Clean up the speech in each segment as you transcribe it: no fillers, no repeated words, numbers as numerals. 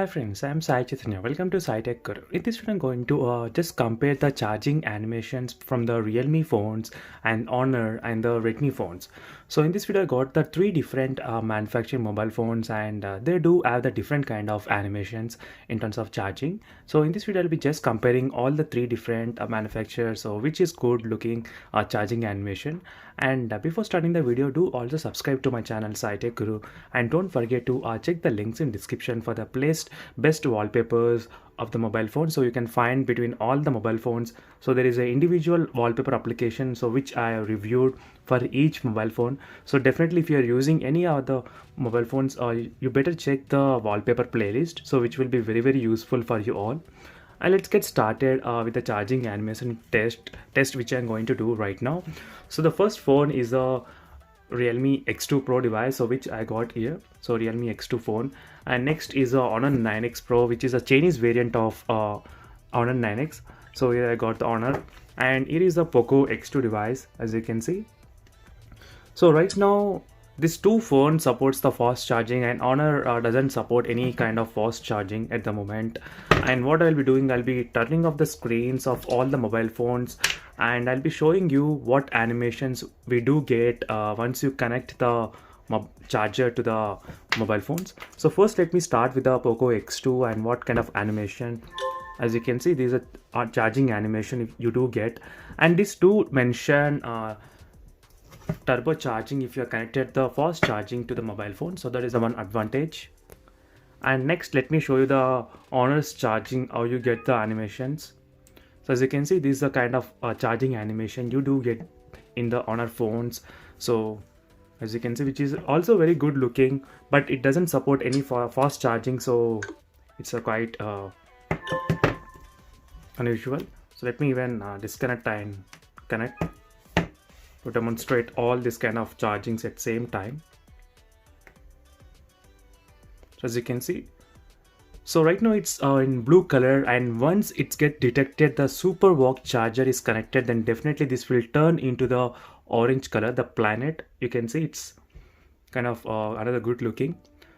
Hi friends, I'm Sai Chaitanya. Welcome to SciTech Guru. In this video, I'm going to just compare the charging animations from the Realme phones and Honor and the Redmi phones. So in this video, I got the three different manufacturing mobile phones, and they do have the different kind of animations in terms of charging. So in this video, I'll be just comparing all the three different manufacturers, so which is good looking charging animation. And before starting the video, do also subscribe to my channel SciTech Guru, and don't forget to check the links in description for the best wallpapers of the mobile phone, so you can find between all the mobile phones. So there is a individual wallpaper application, so which I have reviewed for each mobile phone. So definitely if you are using any other mobile phones, you better check the wallpaper playlist, so which will be very useful for you all. And let's get started with the charging animation test which I'm going to do right now. So the first phone is a Realme X2 Pro device, so which I got here. So Realme X2 phone, and next is a Honor 9X Pro, which is a Chinese variant of Honor 9X. So here I got the Honor, and here is the POCO X2 device, as you can see. So right now this two phone supports the fast charging, and Honor doesn't support any kind of fast charging at the moment. And what I'll be doing, I'll be turning off the screens of all the mobile phones, and I'll be showing you what animations we do get once you connect the charger to the mobile phones. So first let me start with the POCO X2 and what kind of animation. As you can see, these are charging animation you do get, and these do mention turbo charging if you are connected the fast charging to the mobile phone. So that is the one advantage. And next let me show you the Honor's charging, how you get the animations. So as you can see, this is the kind of charging animation you do get in the Honor phones. So as you can see, which is also very good looking, but it doesn't support any fast charging, so it's a quite unusual. So let me even disconnect and connect to demonstrate all this kind of chargings at same time. So as you can see, so right now it's in blue color, and once it's get detected the super walk charger is connected, then definitely this will turn into the orange color, the planet. You can see it's kind of another good looking.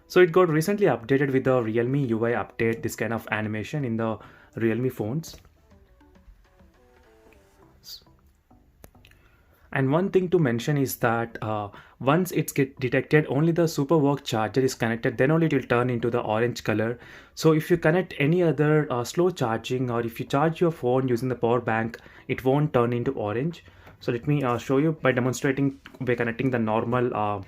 So it got recently updated with the Realme UI update, this kind of animation in the Realme phones. And one thing to mention is that once it's get detected only the super walk charger is connected, then only it will turn into the orange color. So if you connect any other slow charging, or if you charge your phone using the power bank, it won't turn into orange. So let me show you by demonstrating by connecting the normal.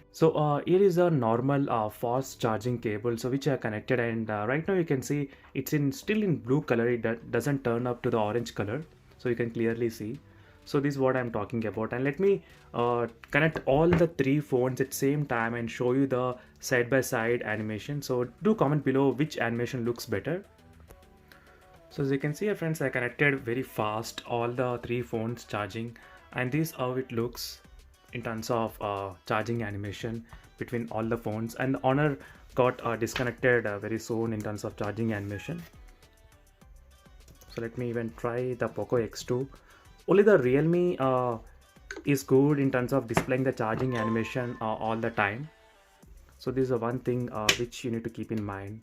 Here is a normal fast charging cable, so which I connected, and right now you can see it's still in blue color. It doesn't turn up to the orange color, so you can clearly see. So this is what I'm talking about, and let me connect all the three phones at same time and show you the side-by-side animation. So do comment below which animation looks better. So as you can see here friends, I connected very fast all the three phones charging, and this is how it looks in terms of charging animation between all the phones. And the Honor got disconnected very soon in terms of charging animation. So let me even try the POCO X2. Only the Realme is good in terms of displaying the charging animation all the time. So this is one thing which you need to keep in mind.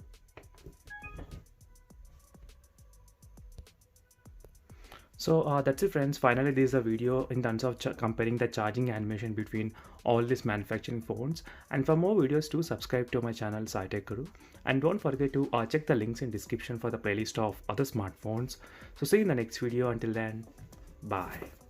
So that's it friends. Finally, this is a video in terms of comparing the charging animation between all these manufacturing phones. And for more videos, do subscribe to my channel SciTech Guru, and don't forget to check the links in description for the playlist of other smartphones. So see you in the next video. Until then, bye.